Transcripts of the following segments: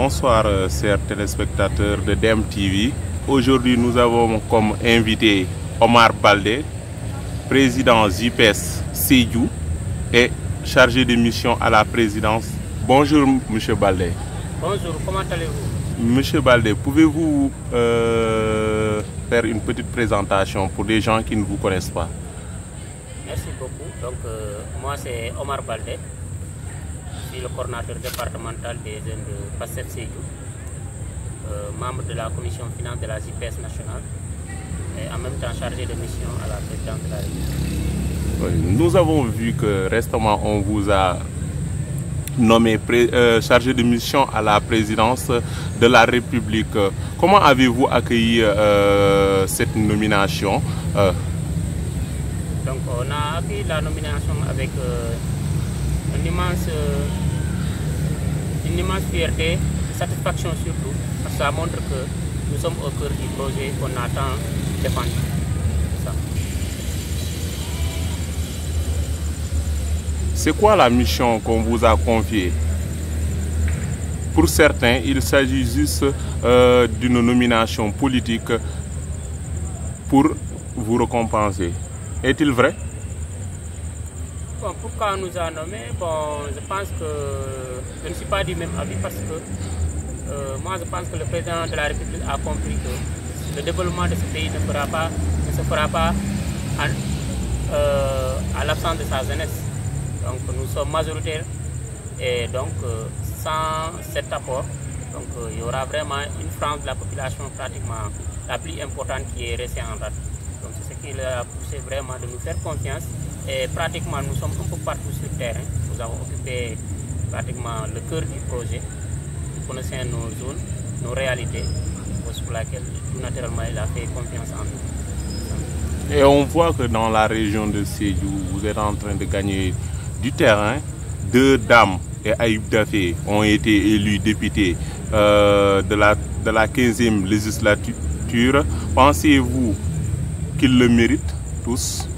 Bonsoir chers téléspectateurs de DEM-TV. Aujourd'hui nous avons comme invité Omar Baldé, président JPS Sédhiou et chargé de mission à la présidence. Bonjour Monsieur Baldé. Bonjour, comment allez-vous? Monsieur Baldé, pouvez-vous faire une petite présentation pour les gens qui ne vous connaissent pas? Merci beaucoup. Donc moi c'est Omar Baldé. Je suis le coordinateur départemental des jeunes de PASTEF Sédhiou, membre de la commission finance de la JPS nationale et en même temps chargé de mission à la présidence de la République. Oui, nous avons vu que récemment on vous a nommé chargé de mission à la présidence de la République. Comment avez-vous accueilli cette nomination? Donc on a accueilli la nomination avec une immense fierté, satisfaction surtout, parce que ça montre que nous sommes au cœur du projet qu'on a tant défendu. C'est quoi la mission qu'on vous a confiée? Pour certains, il s'agit juste d'une nomination politique pour vous récompenser. Est-il vrai? Bon, pourquoi on nous a nommé? Bon, je pense que je ne suis pas du même avis parce que moi je pense que le président de la République a compris que le développement de ce pays ne se fera pas à l'absence de sa jeunesse. Donc nous sommes majoritaires et donc sans cet apport, donc, il y aura vraiment une frange de la population pratiquement la plus importante qui est restée en rade. Donc c'est ce qui a poussé vraiment de nous faire confiance. Et pratiquement, nous sommes un peu partout sur le terrain. Nous avons occupé pratiquement le cœur du projet. Nous connaissons nos zones, nos réalités, pour laquelle tout naturellement il a fait confiance en nous. Et on voit que dans la région de Sédhiou, vous êtes en train de gagner du terrain. Deux dames et Aïb Dafé ont été élus députés de la 15e législature. Pensez-vous qu'ils le méritent tous?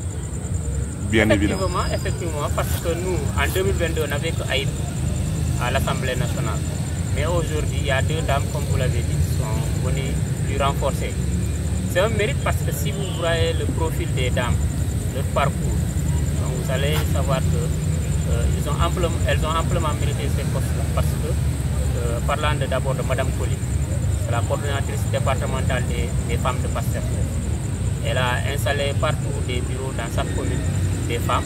Bien évidemment. Effectivement, parce que nous, en 2022, on n'avait que Aïb à l'Assemblée nationale. Mais aujourd'hui, il y a deux dames, comme vous l'avez dit, qui sont venues lui renforcer. C'est un mérite parce que si vous voyez le profil des dames, leur parcours, donc vous allez savoir qu'elles ont amplement mérité ces postes-là. Parce que, parlant d'abord de Mme Colli, c'est la coordonnatrice départementale des femmes de PASTEF. Elle a installé partout des bureaux dans chaque commune des femmes.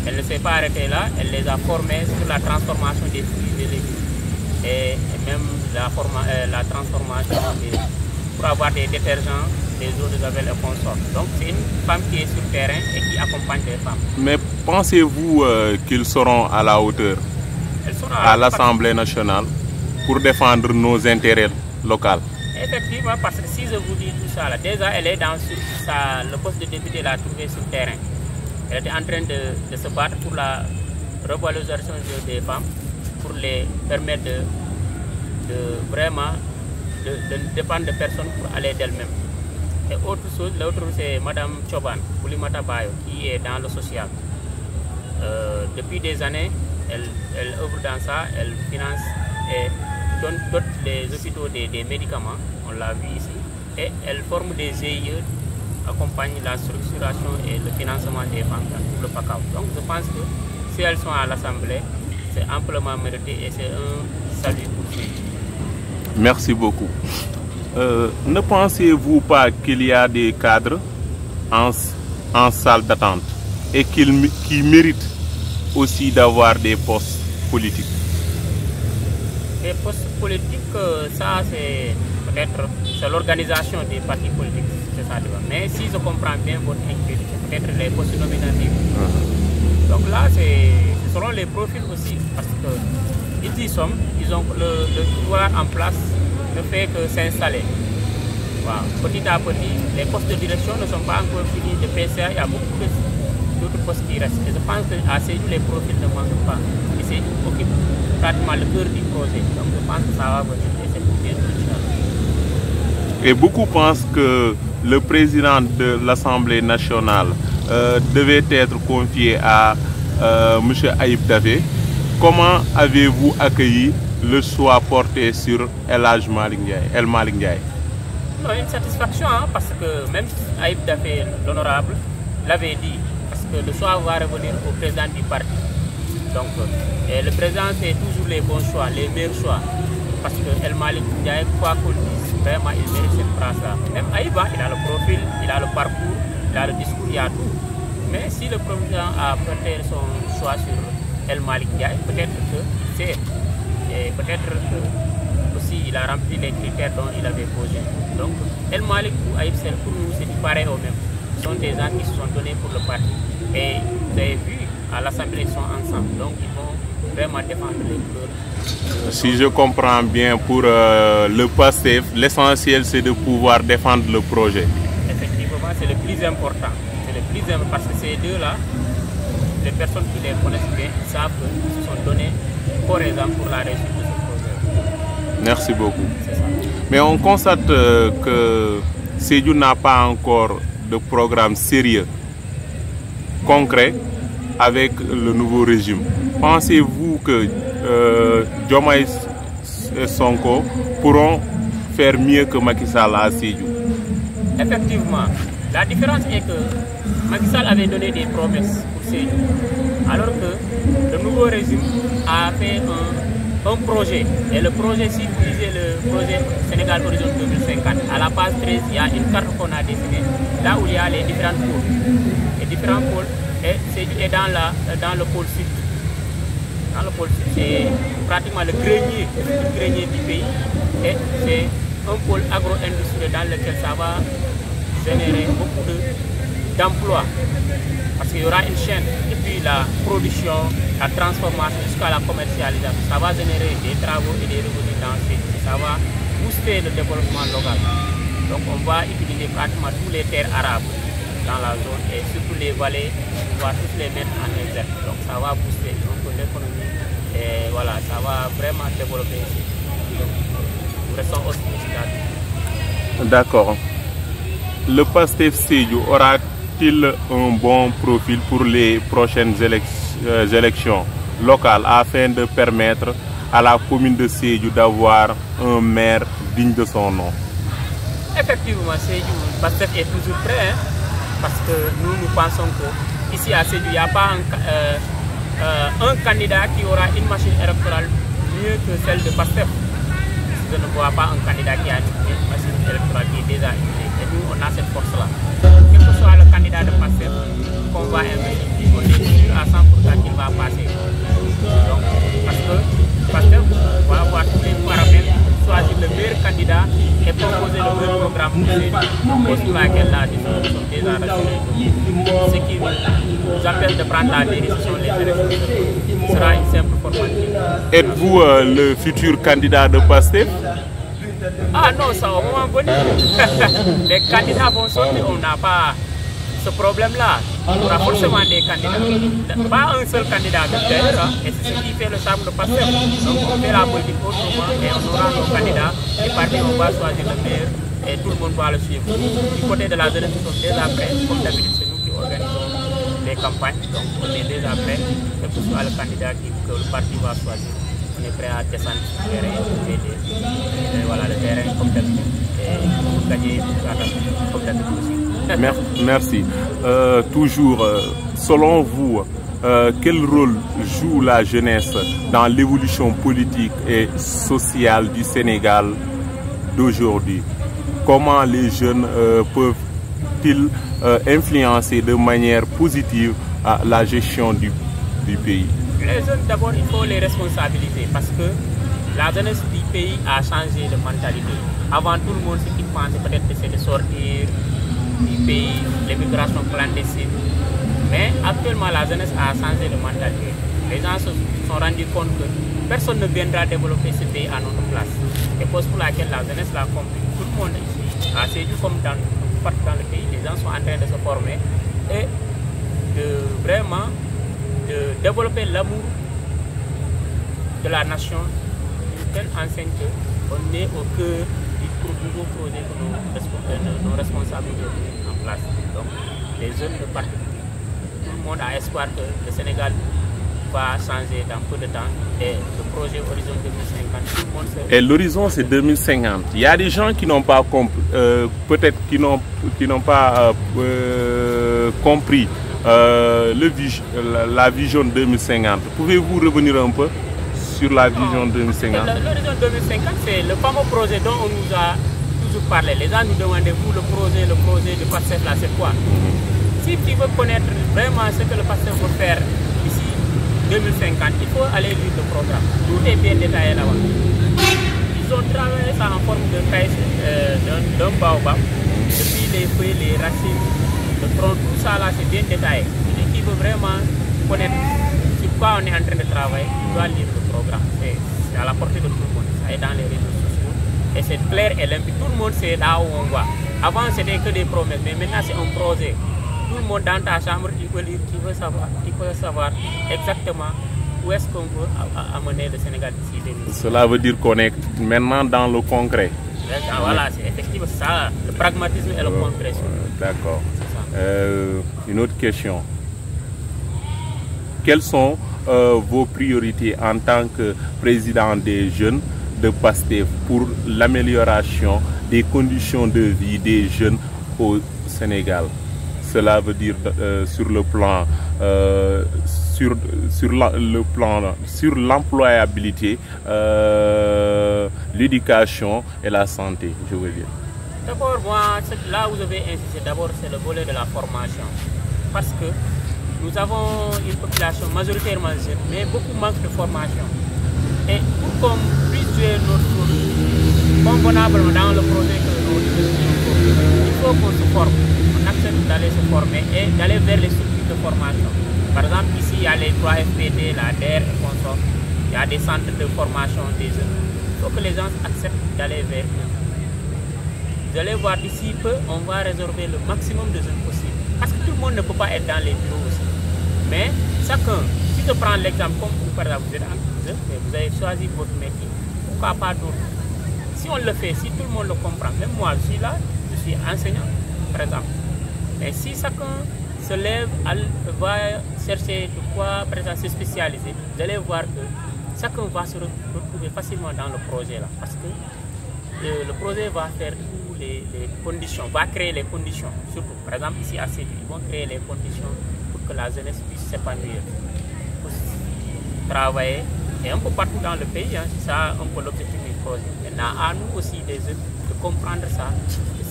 Elle ne s'est pas arrêtée là, elle les a formées sur la transformation des fruits et légumes et même la transformation pour avoir des détergents, des eaux de javel et consorts. Donc c'est une femme qui est sur le terrain et qui accompagne les femmes. Mais pensez-vous qu'ils seront à la hauteur à l'Assemblée nationale pour défendre nos intérêts locaux? Effectivement, parce que si je vous dis tout ça, là, déjà elle est dans le poste de député, elle a trouvé sur le terrain. Elle était en train de se battre pour la revalorisation des femmes, pour les permettre de vraiment dépendre de personnes pour aller d'elles-mêmes. Et autre chose, l'autre c'est Mme Choban, Boulimata Bayo, qui est dans le social. Depuis des années, elle œuvre dans ça, elle finance et donne les hôpitaux des médicaments, on l'a vu ici, et elle forme des GIE, accompagne la structuration et le financement des femmes dans tout le PACAO. Donc je pense que si elles sont à l'Assemblée, c'est amplement mérité et c'est un salut pour eux. Merci beaucoup. Ne pensez-vous pas qu'il y a des cadres en salle d'attente et qui méritent aussi d'avoir des postes politiques? Les postes politiques, ça c'est peut-être l'organisation des partis politiques, c'est ça. Mais si je comprends bien votre inquiétude, c'est peut-être les postes nominatifs. Donc là, c'est selon les profils aussi, parce qu'ils y sont, ils ont le pouvoir en place ne fait que s'installer. Voilà. Petit à petit, les postes de direction ne sont pas encore finis de PCA, il y a beaucoup d'autres postes qui restent. Et je pense qu'à Sédhiou, les profils ne manquent pas. Et Sédhiou occupe pratiquement le cœur du projet. Donc je pense que ça va venir et c'est pour bientôt. Et beaucoup pensent que le président de l'Assemblée nationale devait être confié à M. Aïb Dafé. Comment avez-vous accueilli le choix porté sur El Malick Ndiaye? Non, une satisfaction, hein, parce que même Ayib Daffé, l'honorable, l'avait dit, parce que le choix va revenir au président du parti. Donc, et le président fait toujours les bons choix, les meilleurs choix. Parce que El Malick Ndiaye, quoi qu'on dise, vraiment, il mérite cette place-là. Même Ayib, il a le profil, il a le parcours, il a le discours, il a tout. Mais si le président a porté son choix sur El Malick Ndiaye, peut-être que c'est... Et peut-être que aussi il a rempli les critères dont il avait posé. Donc El Malick ou Ayib Sel, pour nous, c'est du pareil au même. Ce sont des gens qui se sont donnés pour le parti. Et vous avez vu, à l'Assemblée, ils sont ensemble. Donc ils vont vraiment défendre les couleurs. Si je comprends bien, pour le PASTEF, l'essentiel c'est de pouvoir défendre le projet. Effectivement, c'est le plus important. C'est le plus important parce que ces deux-là, les personnes qui les connaissent bien, savent qu'ils se sont donnés pour exemple pour la réussite de ce projet. Merci beaucoup. Mais on constate que Sédhiou n'a pas encore de programme sérieux, concret, avec le nouveau régime. Pensez-vous que Diomaye et Sonko pourront faire mieux que Macky Sall à Sédhiou? Effectivement. La différence est que Macky Sall avait donné des promesses pour Sédhiou, alors que le nouveau régime a fait un projet. Et le projet, si vous lisez le projet Sénégal Horizon 2050, à la page 13, il y a une carte qu'on a dessinée, là où il y a les différents pôles. Les différents pôles, et Sédhiou est dans le pôle sud. Dans le pôle sud, c'est pratiquement le grenier du pays. Et c'est un pôle agro-industriel dans lequel ça va générer beaucoup d'emplois. Parce qu'il y aura une chaîne depuis la production, la transformation jusqu'à la commercialisation. Ça va générer des travaux et des revenus dans ce pays. Ça va booster le développement local. Donc on va utiliser pratiquement tous les terres arables dans la zone et surtout les vallées, on va tous les mettre en exergue. Donc ça va booster l'économie et voilà, ça va vraiment développer ici. Donc nous restons optimistes. D'accord. Le PASTEF Sédhiou aura-t-il un bon profil pour les prochaines élections locales afin de permettre à la commune de Sédhiou d'avoir un maire digne de son nom? Effectivement, Sédhiou, PASTEF est toujours prêt, hein, parce que nous pensons qu'ici à Sédhiou, il n'y a pas un candidat qui aura une machine électorale mieux que celle de PASTEF. Je ne vois pas un candidat qui a une machine électorale qui est déjà utilisée. Et nous, on a cette force-là. Quel que soit le candidat de PASTEF qu'on va investir, on est sûr à 100% qu'il va passer. Donc, parce que PASTEF va avoir tous les paramètres, choisir le meilleur candidat et proposer le meilleur programme pour Sédhiou. C'est pour laquelle là, nous sommes déjà rassurés. Ce qui nous empêche de prendre la décision, les élections, ce sera une simple formalité. Êtes-vous le futur candidat de PASTEF? Ah non, ça au moment venu. Les candidats vont sortir, on n'a pas ce problème-là. Il y aura forcément des candidats. Pas un seul candidat d'ailleurs, et c'est ce qui fait le charme de PASTEF. Donc on fait la politique autrement et on aura nos candidats. Et parti, on va choisir le meilleur et tout le monde va le suivre. Du côté de la jeunesse, nous sommes déjà prêts. Comme d'habitude, c'est nous qui organisons les campagnes. Donc on est déjà prêts. Et que ce soit le candidat que le parti va choisir, on est prêt à descendre sur le terrain et voilà, le terrain comme d'habitude. Et pour gagner, comme d'habitude aussi. Merci. Toujours, selon vous, quel rôle joue la jeunesse dans l'évolution politique et sociale du Sénégal d'aujourd'hui? Comment les jeunes peuvent-ils influencer de manière positive la gestion du pays? Les jeunes, d'abord, il faut les responsabiliser parce que la jeunesse du pays a changé de mentalité. Avant, tout le monde, ce qu'il pensait peut-être c'est de sortir du pays, l'immigration clandestine. Mais actuellement, la jeunesse a changé de mentalité. Les gens se sont rendus compte que personne ne viendra développer ce pays à notre place. Et pour laquelle la jeunesse l'a compris. Tout le monde ici, à Sédhiou comme partout dans le pays, les gens sont en train de se former et vraiment de développer l'amour de la nation d'une telle enseigne qu'on est au cœur du nouveau projet que nos responsables ont mis en place. Donc, les jeunes ne partent plus. Tout le monde a espoir que le Sénégal va changer dans peu de temps. Et le projet Horizon 2050, tout le monde se... Et l'horizon, c'est 2050. Il y a des gens qui n'ont pas compris, peut-être qui n'ont pas compris la vision 2050. Pouvez-vous revenir un peu sur la vision 2050? L'horizon 2050, c'est le fameux projet dont on nous a toujours parlé. Les gens nous demandaient, vous, le projet de PASTEF là, c'est quoi? Si tu veux connaître vraiment ce que le PASTEF veut faire d'ici 2050, il faut aller lire le programme. Tout est bien détaillé là-bas. Ils ont travaillé ça en forme de caisse d'un baobab. Depuis les feuilles, les racines, le tronc, tout ça là, c'est bien détaillé. Celui qui veut vraiment connaître sur quoi on est en train de travailler, il doit lire le programme. C'est à la portée de tout le monde. Ça est dans les réseaux sociaux. Et c'est clair et limpide. Tout le monde sait là où on va. Avant, c'était que des promesses, mais maintenant, c'est un projet. Tout le monde dans ta chambre, il peut lire, il peut savoir exactement où est-ce qu'on veut amener le Sénégal d'ici 2050. Cela veut dire qu'on est maintenant dans le concret. Voilà, c'est effectivement ça, le pragmatisme et le concret. D'accord. Une autre question. Quelles sont vos priorités en tant que président des jeunes de PASTEF pour l'amélioration des conditions de vie des jeunes au Sénégal? Cela veut dire sur l'employabilité, l'éducation et la santé, je veux dire. D'abord, moi, là où je vais insister, d'abord, c'est le volet de la formation. Parce que nous avons une population majoritairement jeune, mais beaucoup manquent de formation. Et pour qu'on puisse jouer notre rôle convenablement dans le projet que nous développons, il faut qu'on se forme. On accepte d'aller se former et d'aller vers les structures de formation. Par exemple, ici, il y a les 3 FPT, la DER et consorts. Il y a des centres de formation des jeunes. Il faut que les gens acceptent d'aller vers eux. Vous allez voir d'ici peu, on va résorber le maximum de jeunes possible. Parce que tout le monde ne peut pas être dans les bureaux aussi. Mais chacun, si je prends l'exemple comme vous, par exemple, vous êtes entrepreneur, mais vous avez choisi votre métier, pourquoi pas d'autres? Si on le fait, si tout le monde le comprend, même moi, je suis là, je suis enseignant, par exemple. Mais si chacun se lève, va chercher de quoi, par exemple, se spécialiser, vous allez voir que chacun va se retrouver facilement dans le projet là. Parce que le projet va faire toutes les conditions, va créer les conditions, surtout par exemple ici à Sédhiou, ils vont créer les conditions pour que la jeunesse puisse s'épanouir, pour travailler, et un peu partout dans le pays, hein, c'est ça un peu l'objectif du projet. Maintenant, à nous aussi les jeunes de comprendre ça, de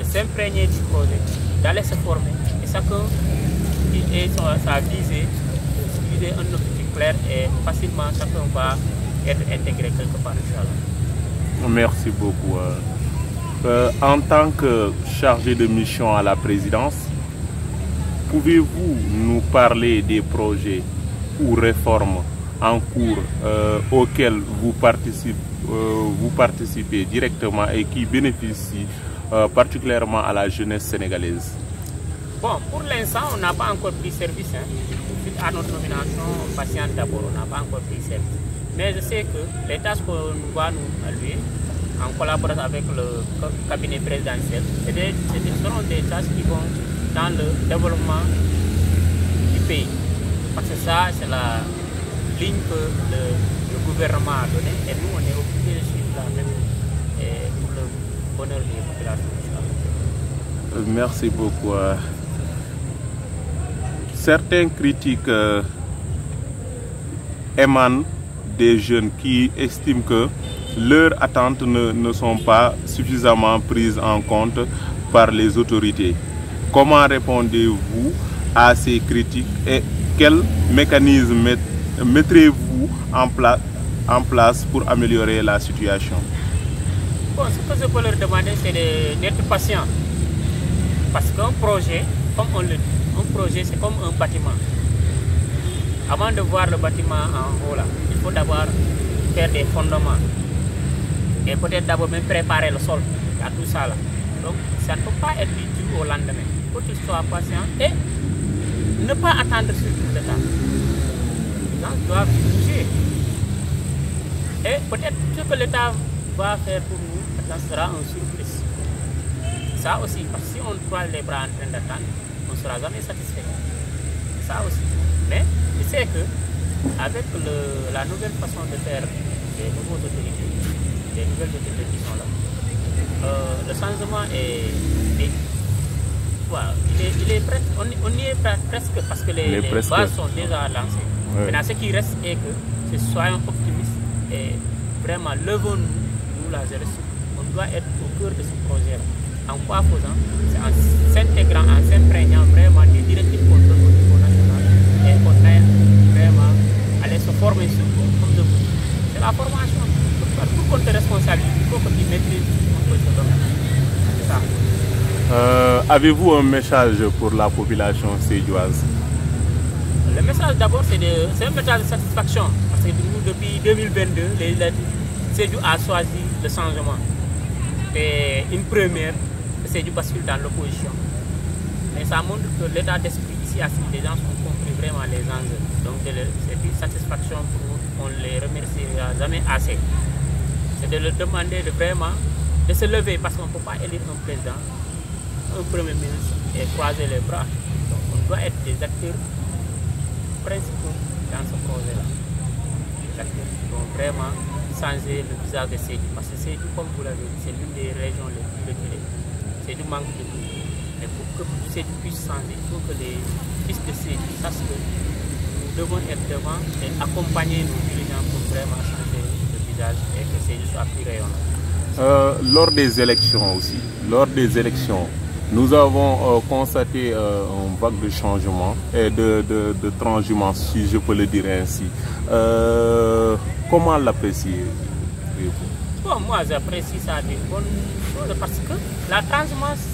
s'imprégner du projet, d'aller se former, et chacun qui ait sa visée, de viser un objectif clair et facilement chacun va être intégré quelque part. Merci beaucoup. En tant que chargé de mission à la présidence, pouvez-vous nous parler des projets ou réformes en cours auxquels vous participez directement et qui bénéficient particulièrement à la jeunesse sénégalaise? Bon, pour l'instant, on n'a pas encore pris service. Hein. Suite à notre nomination, on patiente d'abord, on n'a pas encore pris service. Mais je sais que les tâches qu'on va nous allouer, en collaboration avec le cabinet présidentiel, ce seront des tâches qui vont dans le développement du pays. Parce que ça, c'est la ligne que le gouvernement a donnée et nous, on est obligés de suivre la même pour le bonheur des populations. Merci beaucoup. Certaines critiques émanent des jeunes qui estiment que leurs attentes ne sont pas suffisamment prises en compte par les autorités. Comment répondez-vous à ces critiques et quels mécanismes mettrez-vous en place pour améliorer la situation? Bon, ce que je peux leur demander, c'est d'être patient. Parce qu'un projet, comme on le dit, un projet c'est comme un bâtiment. Avant de voir le bâtiment en haut là, il faut d'abord faire des fondements. Et peut-être d'abord même préparer le sol. Il y a tout ça là. Donc ça ne peut pas être du jour au lendemain. Il faut qu'il soit patient et ne pas attendre surtout l'État. Les gens doivent bouger. Et peut-être ce que l'État va faire pour nous, ça sera une surprise. Ça aussi, parce que si on croise les bras en train d'attendre, on ne sera jamais satisfait. Ça aussi. Mais sais que avec la nouvelle façon de faire des nouveaux autorités, des nouvelles autorités qui sont là, le changement voilà, il est presque, on y est presque parce que les bases sont déjà lancées. Ouais. Maintenant, ce qui reste est que soyons optimistes et vraiment levons-nous, nous la jeunesse, on doit être au cœur de ce projet-là. En quoi faisant? C'est en s'intégrant, en s'imprégnant vraiment des directives qu'on donne au niveau national et qu'on aille vraiment aller se former sur comme de vous. C'est la formation. Pour qu'on te responsabilise, il faut que tu maîtrises un peu ce domaine. C'est ça. Avez-vous un message pour la population sédioise? Le message d'abord, c'est un message de satisfaction. Parce que nous, depuis 2022, Sédhiou a choisi le changement. C'est une première que Sédhiou bascule dans l'opposition. Mais ça montre que l'état d'esprit ici, les gens ont compris vraiment les enjeux. Donc c'est une satisfaction pour nous. On ne les remerciera jamais assez. C'est de leur demander de vraiment de se lever parce qu'on ne peut pas élire un président, un premier ministre et croiser les bras. Donc on doit être des acteurs principaux dans ce projet-là. Des acteurs qui vont vraiment changer le visage de Sédhiou. Parce que Sédhiou, comme vous l'avez dit, c'est l'une des régions les plus reculées. Sédhiou manque de tout. Mais pour que Sédhiou puisse changer, il faut que les fils de Sédhiou sachent que nous devons être devant et accompagner nos dirigeants pour vraiment changer le visage et que Sédhiou soit plus rayonnant. Lors des élections aussi, nous avons constaté un vague de changement et de transhumance, si je peux le dire ainsi. Comment l'appréciez-vous? Bon, moi j'apprécie ça d'une bonne chose parce que la transhumance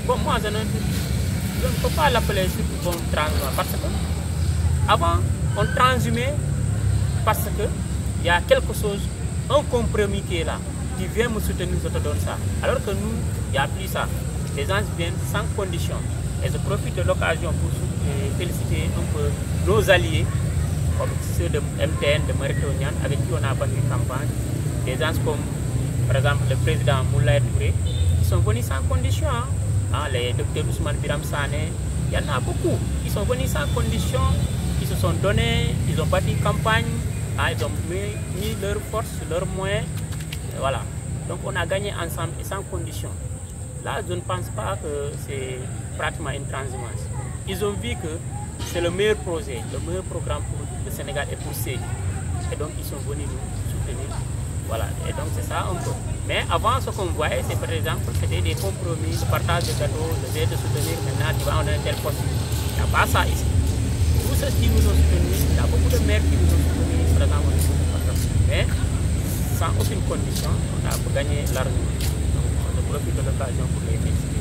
bon, moi je ne peux pas l'appeler surtout bonne transhumance parce que avant on transhumait parce que il y a quelque chose, un compromis qui est là, qui vient me soutenir, je te donne ça. Alors que nous, il n'y a plus ça. Les gens viennent sans condition. Et je profite de l'occasion pour féliciter un peu nos alliés, comme ceux de MTN, de Maritonian, avec qui on a battu campagne. Des gens comme, par exemple, le président Moulay Touré, qui sont venus sans condition. Hein, les docteurs Ousmane Biram Sané, il y en a beaucoup qui sont venus sans condition, qui se sont donnés, ils ont battu campagne. Ils ont mis leurs forces, leurs moyens, voilà. Donc on a gagné ensemble et sans condition. Là, je ne pense pas que c'est pratiquement une transhumance. Ils ont vu que c'est le meilleur projet, le meilleur programme pour le Sénégal et pour Sédhiou. Et donc ils sont venus nous soutenir. Voilà, et donc c'est ça un peu. Mais avant, ce qu'on voyait, c'est par exemple, c'était des compromis, le partage de gâteaux, le fait de soutenir, maintenant tu vas en un tel poste. Il n'y a pas ça ici. Tous ceux qui nous ont soutenus, il y a beaucoup de maires qui nous ont soutenus. Mais sans aucune condition, on a gagné largement. Donc je profite de l'occasion pour les féliciter.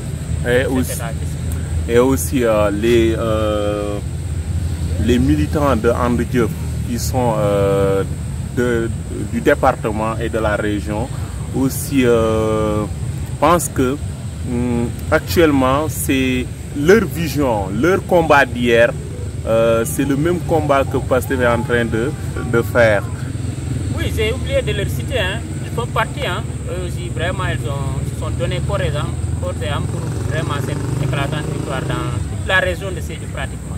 Et aussi les militants de And Jëf qui sont du département et de la région aussi pensent que actuellement c'est leur vision, leur combat d'hier. C'est le même combat que Pastef est en train de faire. Oui, j'ai oublié de leur citer. Hein. Ils font partie. Hein. Eux aussi, vraiment, ils se sont donné corps et âme pour vraiment cette éclatante victoire dans toute la région de Sédhiou pratiquement.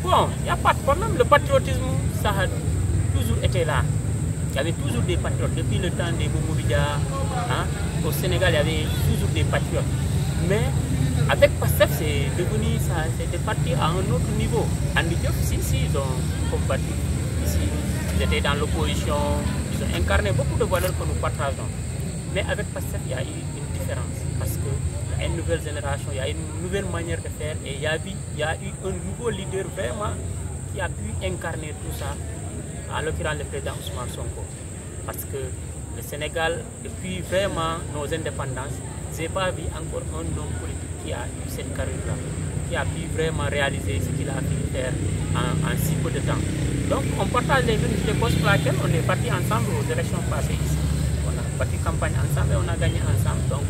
Bon, il n'y a pas de problème. Le patriotisme, ça a toujours été là. Il y avait toujours des patriotes. Depuis le temps des Moumoubida, hein, au Sénégal, il y avait toujours des patriotes. Mais avec Pastef, c'est devenu ça, c'était parti à un autre niveau. And Jëf, si, ils ont combattu ici. Ils étaient dans l'opposition, ils ont incarné beaucoup de valeurs que nous partageons. Mais avec Pastef, il y a eu une différence. Parce qu'il y a une nouvelle génération, il y a une nouvelle manière de faire. Et il y a eu un nouveau leader vraiment qui a pu incarner tout ça. En l'occurrence, le président Ousmane Sonko. Parce que le Sénégal, depuis vraiment nos indépendances, je n'ai pas vu encore un homme politique qui a eu cette carrière-là, qui a pu vraiment réaliser ce qu'il a pu faire en si peu de temps. Donc on partage les mêmes idées pour laquelle on est parti ensemble aux élections passées ici. On a parti campagne ensemble et on a gagné ensemble. Donc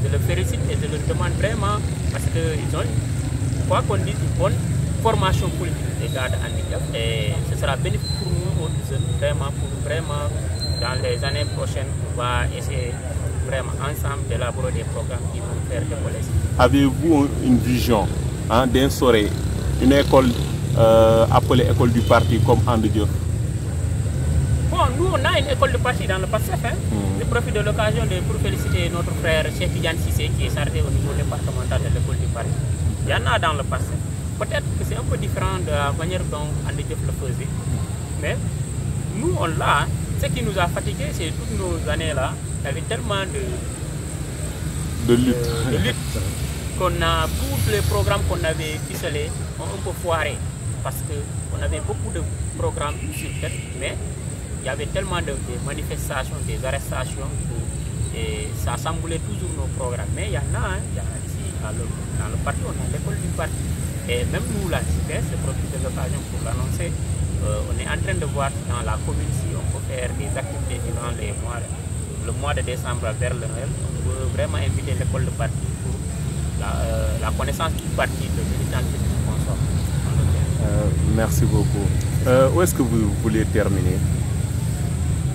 je le félicite et je le demande vraiment parce qu'ils ont, quoi qu'on dise, une bonne formation politique des gars de And Jëf et ce sera bénéfique pour nous autres jeunes, vraiment, dans les années prochaines, on va essayer vraiment ensemble d'élaborer des programmes qui vont faire décoller. Avez-vous une vision d'un Soré, une école appelée école du parti comme Andedieu? Bon, nous on a une école de parti dans le PASTEF. Hein. Je profite de l'occasion pour féliciter notre frère Cheikh Tidiane Cissé qui est chargé au niveau départemental de l'école du parti. Il y en a dans le PASTEF. Peut-être que c'est un peu différent de la manière dont Andedieu le faisait. Mais nous on l'a. Ce qui nous a fatigué, c'est toutes nos années là. Il y avait tellement de lutte qu'on a, tous les programmes qu'on avait ficelés ont un peu foiré. Parce qu'on avait beaucoup de programmes sur tête, mais il y avait tellement de manifestations, des arrestations, et ça semblait toujours nos programmes. Mais il y en a, il y a ici dans le parti, on a l'école du parti. Et même nous, la CIPES, je profite de l'occasion pour l'annoncer, on est en train de voir dans la commune si on peut faire des activités durant le mois de décembre vers le Noël. On peut vraiment inviter l'école de parti pour la connaissance du parti, de militantisme qu'on sort. Merci beaucoup. Où est-ce que vous voulez terminer?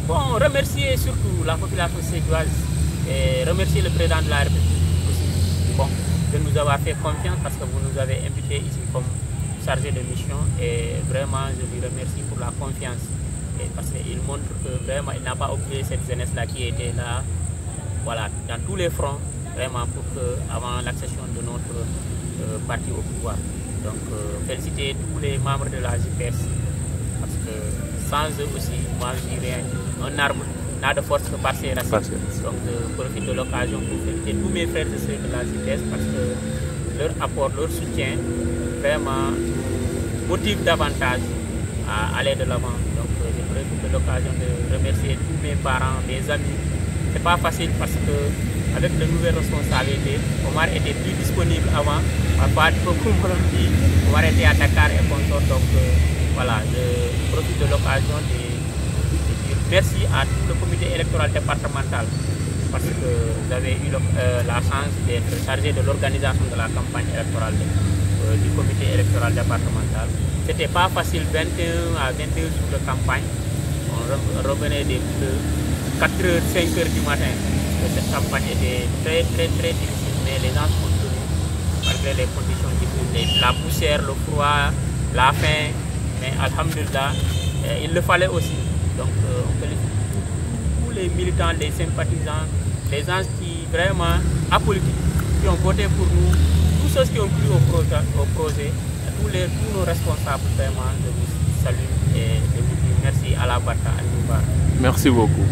Bon, remercier surtout la population sédioise et remercier le président de la République aussi, bon, de nous avoir fait confiance parce que vous nous avez invités ici comme chargé de mission et vraiment je lui remercie pour la confiance et parce qu'il montre que vraiment il n'a pas oublié cette jeunesse-là qui était là, voilà, dans tous les fronts, vraiment pour que avant l'accession de notre parti au pouvoir. Donc féliciter tous les membres de la JPS parce que sans eux aussi, moi je dirais un arbre n'a de force que par ses racines. Donc je profite de l'occasion pour féliciter tous mes frères et sœurs de la JPS parce que leur apport, leur soutien vraiment motive davantage à aller de l'avant. Donc je profite de l'occasion de remercier tous mes parents, mes amis. C'est pas facile parce que avec de nouvelles responsabilités, Omar était plus disponible avant. Parfois, Omar était à Dakar et consort. Donc voilà, je profite de l'occasion de dire merci à tout le comité électoral départemental parce que vous avez eu la chance d'être chargé de l'organisation de la campagne électorale du comité électoral départemental. C'était pas facile, 21 à 22 jours de campagne. On revenait de 4h, 5h du matin. Cette campagne était très difficile, mais les gens sont tenus malgré les conditions difficiles, la poussière, le froid, la faim. Mais alhamdulillah, il le fallait aussi. Donc on félicite tous les militants, les sympathisants, les gens qui vraiment apolitiques, qui ont voté pour nous, tous ceux qui ont cru au projet, tous nos responsables, vraiment, je vous salue et je vous dis merci à la Barka. Merci beaucoup.